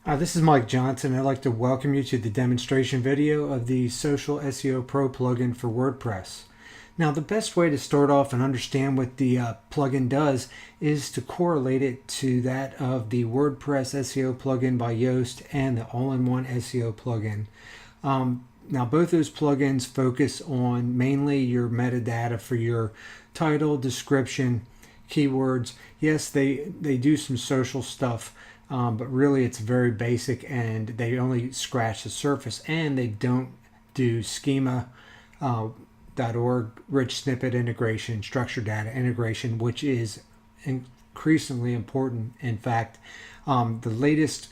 Hi, this is Mike Johnson. I'd like to welcome you to the demonstration video of the Social SEO Pro plugin for WordPress. Now, the best way to start off and understand what the plugin does is to correlate it to that of the WordPress SEO plugin by Yoast and the all-in-one SEO plugin. Now, both those plugins focus on mainly your metadata for your title, description, keywords. Yes, they do some social stuff, but really it's very basic and they only scratch the surface, and they don't do schema.org, rich snippet integration, structured data integration, which is increasingly important. In fact, the latest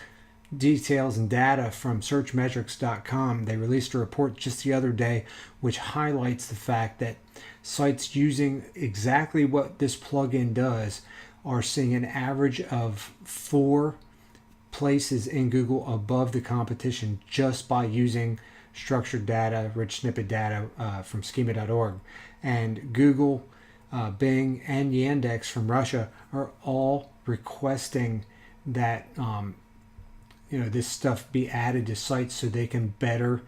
details and data from searchmetrics.com, they released a report just the other day which highlights the fact that sites using exactly what this plugin does are seeing an average of 4 places in Google above the competition just by using structured data, rich snippet data from schema.org. And Google, Bing, and Yandex from Russia are all requesting that this stuff be added to sites so they can better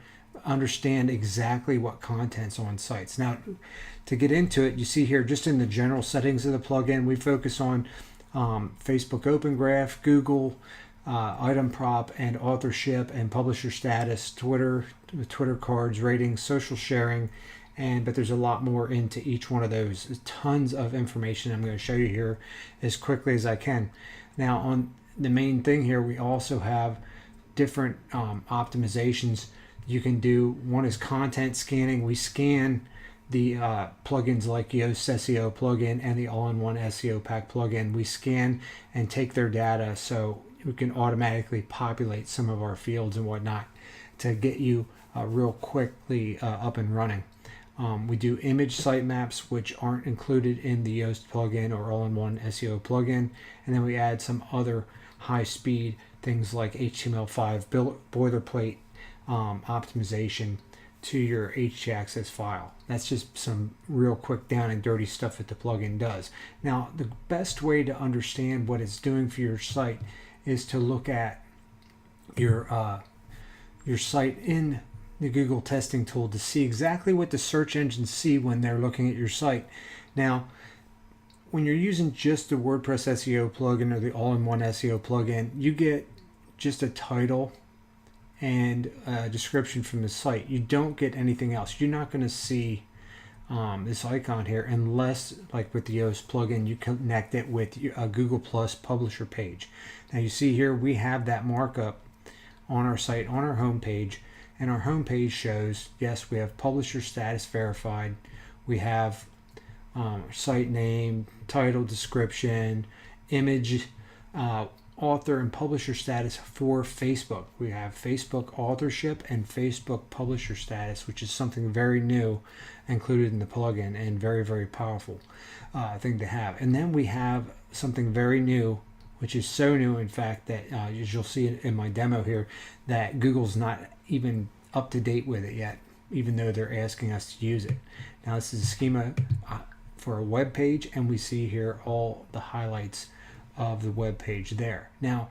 understand exactly what content's on sites. Now, to get into it, you see here just in the general settings of the plugin, we focus on Facebook Open Graph, Google, item prop and authorship and publisher status, Twitter cards, ratings, social sharing, but there's a lot more into each one of those. There's tons of information I'm going to show you here as quickly as I can. Now, on the main thing here, we also have different optimizations you can do. One is content scanning. We scan the plugins like Yoast SEO plugin and the all-in-one SEO pack plugin. We scan and take their data so we can automatically populate some of our fields and whatnot to get you real quickly up and running. We do image sitemaps, which aren't included in the Yoast plugin or all-in-one SEO plugin, and then we add some other high-speed things like HTML5 boilerplate optimization to your htaccess file. That's just some real quick down and dirty stuff that the plugin does. Now, the best way to understand what it's doing for your site is to look at your site in the Google testing tool to see exactly what the search engines see when they're looking at your site. Now, when you're using just the WordPress SEO plugin or the all-in-one SEO plugin, you get just a title and a description from the site. You don't get anything else. You're not going to see this icon here unless, like with the Yoast plugin, you connect it with a Google Plus publisher page. Now you see here we have that markup on our site, on our home page, and our home page shows, yes, we have publisher status verified, we have site name, title, description, image, author and publisher status for Facebook. We have Facebook authorship and Facebook publisher status, which is something very new included in the plugin and very, very powerful thing to have. And then we have something very new, which is so new, in fact, that as you'll see in my demo here, that Google's not even up to date with it yet, even though they're asking us to use it. Now, this is a schema for a web page, and we see here all the highlights of the web page there. Now,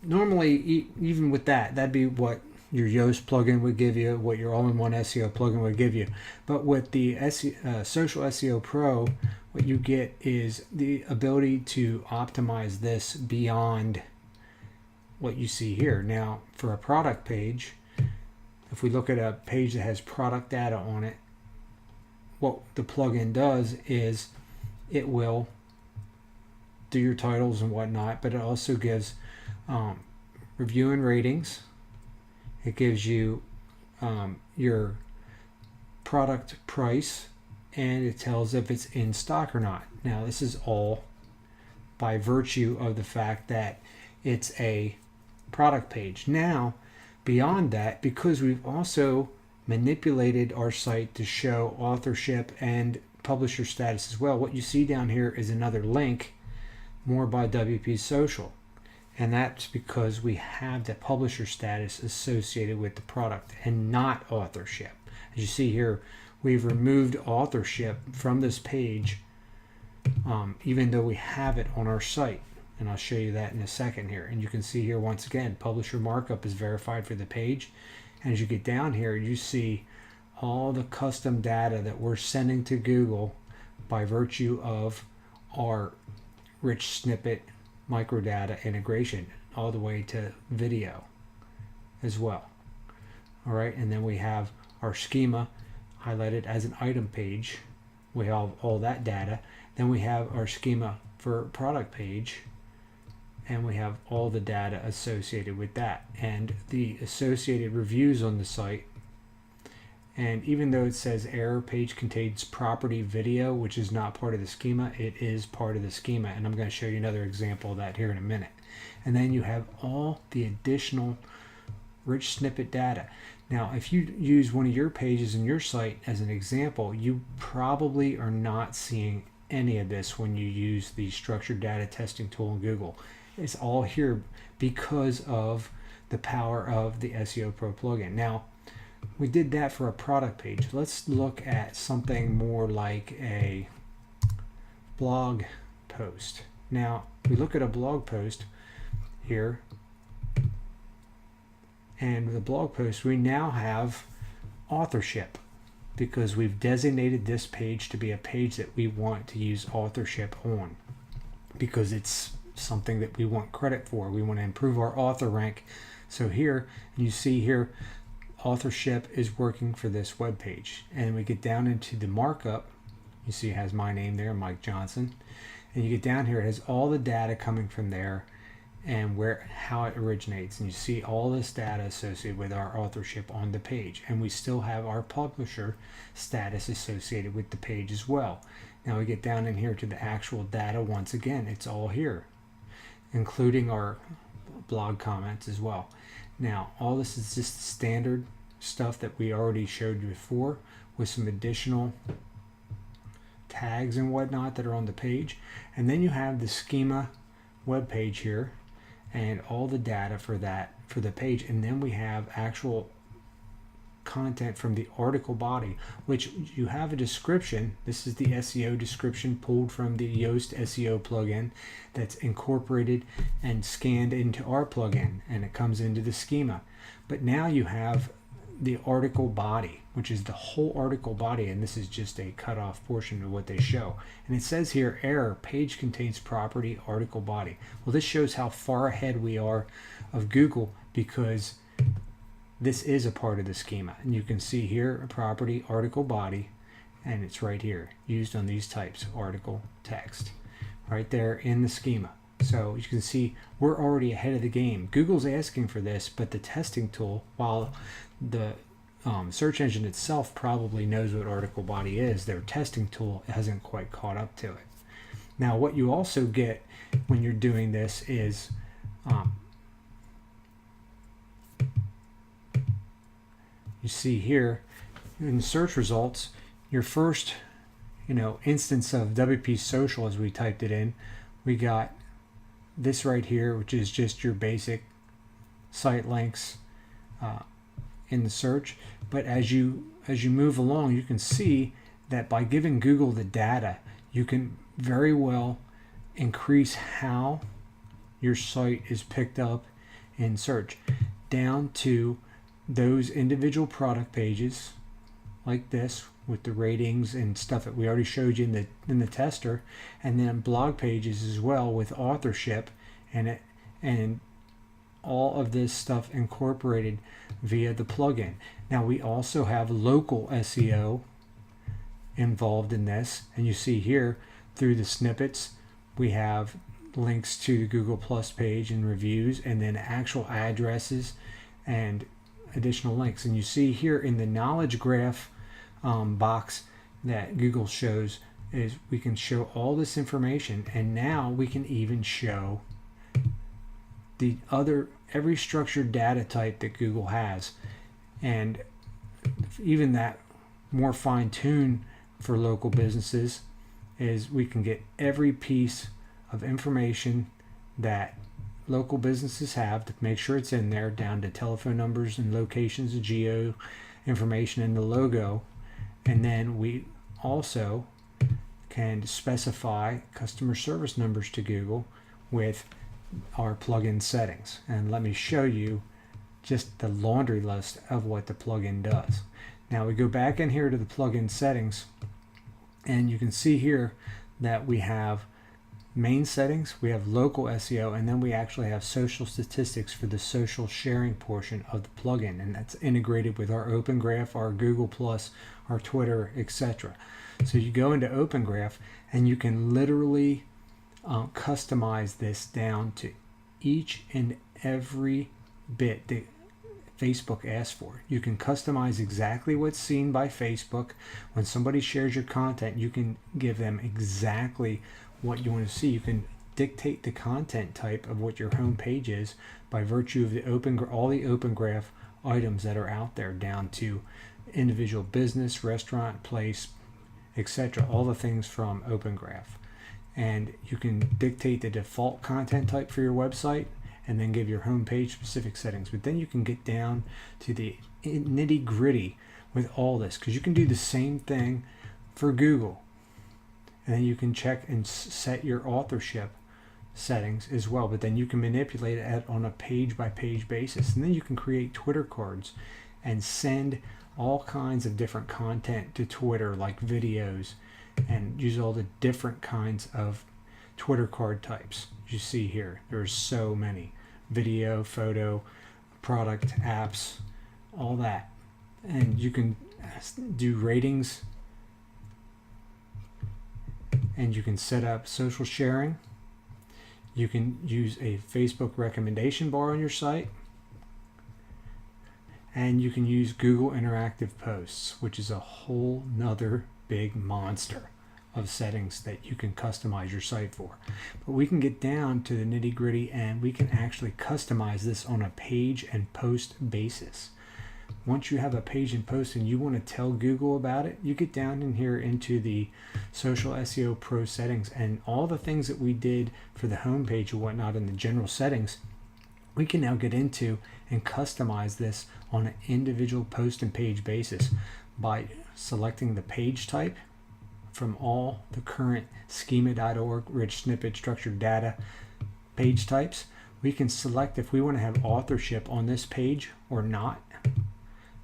normally, even with that, that'd be what your Yoast plugin would give you, what your all-in-one SEO plugin would give you. But with the Social SEO Pro, what you get is the ability to optimize this beyond what you see here. Now, for a product page, if we look at a page that has product data on it, what the plugin does is it will do your titles and whatnot, but it also gives review and ratings. It gives you your product price, and it tells if it's in stock or not. Now, this is all by virtue of the fact that it's a product page. Now, beyond that, because we've also manipulated our site to show authorship and publisher status as well, what you see down here is another link, more by WP Social, and that's because we have the publisher status associated with the product and not authorship. As you see here, we've removed authorship from this page, even though we have it on our site. and I'll show you that in a second here. And you can see here once again, publisher markup is verified for the page. And as you get down here, you see all the custom data that we're sending to Google by virtue of our rich snippet microdata integration, all the way to video as well. All right, and then we have our schema highlighted as an item page. We have all that data. Then we have our schema for product page, and we have all the data associated with that and the associated reviews on the site. And even though it says error page contains property video, which is not part of the schema, it is part of the schema, and I'm going to show you another example of that here in a minute. And then you have all the additional rich snippet data. Now, if you use one of your pages in your site as an example, you probably are not seeing any of this when you use the structured data testing tool in Google. It's all here because of the power of the SEO Pro plugin. Now, we did that for a product page. Let's look at something more like a blog post. Now, we look at a blog post here, and with a blog post, we now have authorship because we've designated this page to be a page that we want to use authorship on because it's something that we want credit for. We want to improve our author rank. So here, you see here, authorship is working for this web page. And we get down into the markup. You see it has my name there, Mike Johnson. And you get down here, it has all the data coming from there and how it originates. And you see all this data associated with our authorship on the page. And we still have our publisher status associated with the page as well. Now we get down in here to the actual data. Once again, it's all here, including our blog comments as well. Now, all this is just standard stuff that we already showed you before with some additional tags and whatnot that are on the page. And then you have the schema web page here and all the data for that for the page. And then we have actual content from the article body, which you have a description. This is the SEO description pulled from the Yoast SEO plugin that's incorporated and scanned into our plugin, and it comes into the schema. But now you have the article body, which is the whole article body, and this is just a cut off portion of what they show. And it says here, error, page contains property article body. Well, this shows how far ahead we are of Google because this is a part of the schema. And you can see here a property article body, and it's right here, used on these types, article text, right there in the schema. So you can see we're already ahead of the game. Google's asking for this, but the testing tool, while the search engine itself probably knows what article body is, their testing tool hasn't quite caught up to it. Now, what you also get when you're doing this is you see here in search results, your first instance of WP Social, as we typed it in, we got this right here, which is just your basic site links in the search. But as you move along, you can see that by giving Google the data, you can very well increase how your site is picked up in search down to those individual product pages like this with the ratings and stuff that we already showed you in the tester, and then blog pages as well with authorship and all of this stuff incorporated via the plugin. Now we also have local SEO involved in this, and you see here through the snippets we have links to the Google Plus page and reviews, and then actual addresses and additional links. And you see here in the knowledge graph box that Google shows is we can show all this information, and now we can even show every structured data type that Google has, and even that more fine-tuned for local businesses is we can get every piece of information that local businesses have to make sure it's in there, down to telephone numbers and locations and geo information in the logo. And then we also can specify customer service numbers to Google with our plugin settings. And let me show you just the laundry list of what the plugin does. Now we go back in here to the plugin settings, and you can see here that we have main settings, we have local SEO, and then we actually have social statistics for the social sharing portion of the plugin, and that's integrated with our Open Graph, our Google Plus, our Twitter, etc. So you go into Open Graph and you can literally customize this down to each and every bit that Facebook asks for. You can customize exactly what's seen by Facebook. When somebody shares your content, you can give them exactly what you want to see. You can dictate the content type of what your home page is by virtue of the all the Open Graph items that are out there, down to individual business, restaurant, place, etc. All the things from Open Graph. And you can dictate the default content type for your website and then give your home page specific settings. But then you can get down to the nitty gritty with all this, because you can do the same thing for Google. And then you can check and set your authorship settings as well, but then you can manipulate it on a page by page basis. And then you can create Twitter cards and send all kinds of different content to Twitter, like videos, and use all the different kinds of Twitter card types. You see here, there's so many: video, photo, product, apps, all that. And you can do ratings, and you can set up social sharing. You can use a Facebook recommendation bar on your site, and you can use Google Interactive Posts, which is a whole nother big monster of settings that you can customize your site for. But we can get down to the nitty gritty, and we can actually customize this on a page and post basis. Once you have a page and post and you want to tell Google about it, you get down in here into the Social SEO Pro settings, and all the things that we did for the home page and whatnot in the general settings, we can now get into and customize this on an individual post and page basis by selecting the page type from all the current schema.org rich snippet structured data page types. We can select if we want to have authorship on this page or not.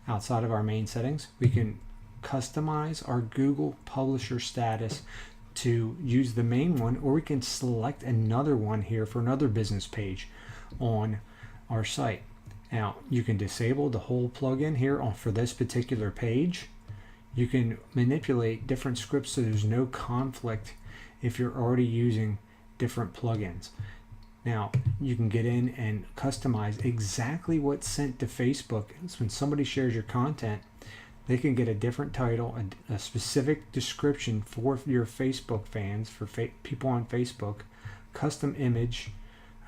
Outside of our main settings, we can customize our Google publisher status to use the main one, or we can select another one here for another business page on our site. Now you can disable the whole plugin here for this particular page. You can manipulate different scripts so there's no conflict if you're already using different plugins. Now you can get in and customize exactly what's sent to Facebook. So when somebody shares your content, they can get a different title, a specific description for your Facebook fans, for people on Facebook, custom image,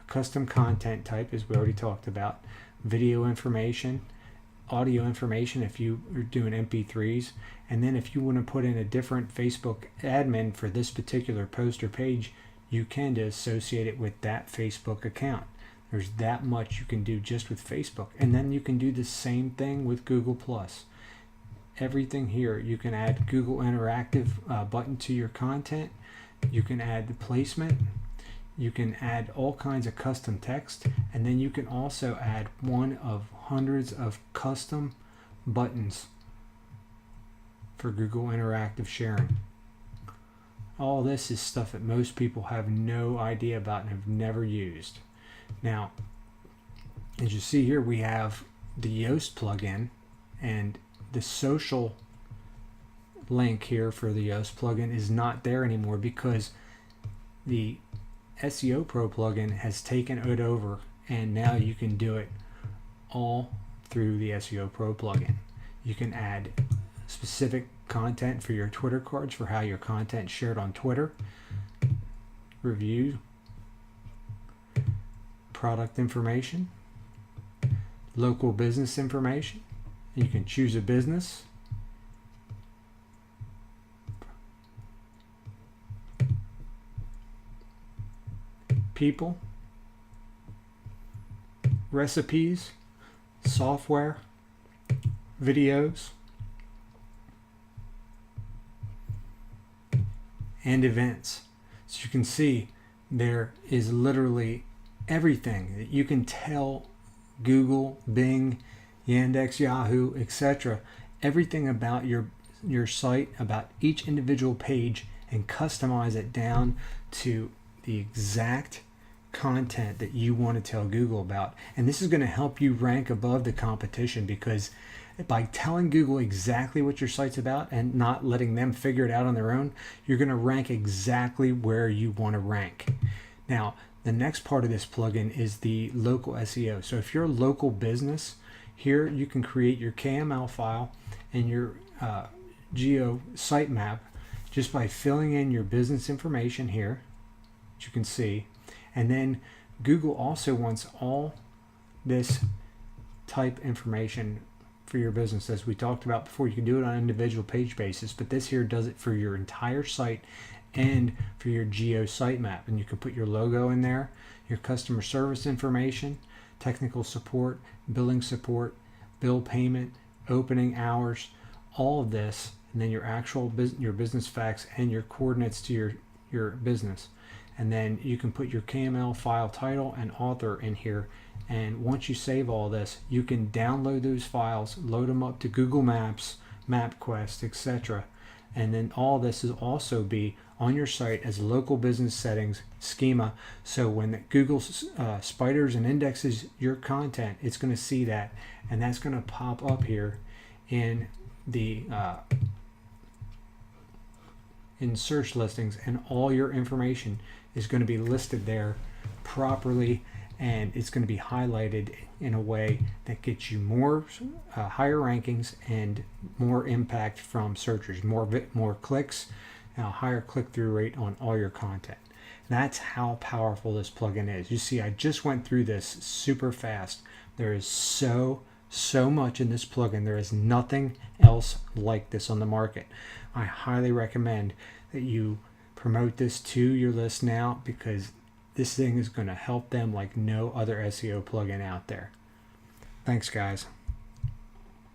custom content type, as we already talked about, video information, audio information if you are doing MP3s, and then if you want to put in a different Facebook admin for this particular post or page, you can to associate it with that Facebook account. There's that much you can do just with Facebook. And then you can do the same thing with Google Plus. Everything here, you can add Google Interactive button to your content. You can add the placement. You can add all kinds of custom text, and then you can also add one of hundreds of custom buttons for Google Interactive sharing. All this is stuff that most people have no idea about and have never used. Now, as you see here, we have the Yoast plugin, and the social link here for the Yoast plugin is not there anymore because the SEO Pro plugin has taken it over, and now you can do it all through the SEO Pro plugin. You can add specific content for your Twitter cards for how your content is shared on Twitter, review, product information, local business information. You can choose a business, people, recipes, software, videos, and events. So you can see there is literally everything that you can tell Google, Bing, Yandex, Yahoo, etc. Everything about your site, about each individual page, and customize it down to the exact content that you want to tell Google about. And this is going to help you rank above the competition, because by telling Google exactly what your site's about and not letting them figure it out on their own, you're going to rank exactly where you want to rank. Now, the next part of this plugin is the local SEO. So if you're a local business, here you can create your KML file and your geo sitemap just by filling in your business information here, which you can see. And then Google also wants all this type information for your business. As we talked about before, you can do it on an individual page basis, but this here does it for your entire site and for your geo sitemap. And you can put your logo in there, your customer service information, technical support, billing support, bill payment, opening hours, all of this, and then your actual your business facts and your coordinates to your business. And then you can put your KML file title and author in here. And once you save all this, you can download those files, load them up to Google Maps, MapQuest, etc. And then all this will also be on your site as local business settings schema. So when Google spiders and indexes your content, it's going to see that, and that's going to pop up here in the in search listings, and all your information is going to be listed there properly, and it's going to be highlighted in a way that gets you more higher rankings and more impact from searchers, more clicks, and a higher click-through rate on all your content. That's how powerful this plugin is. You see, I just went through this super fast. There is so much in this plugin. There is nothing else like this on the market. I highly recommend that you promote this to your list now, because this thing is going to help them like no other SEO plugin out there. Thanks, guys.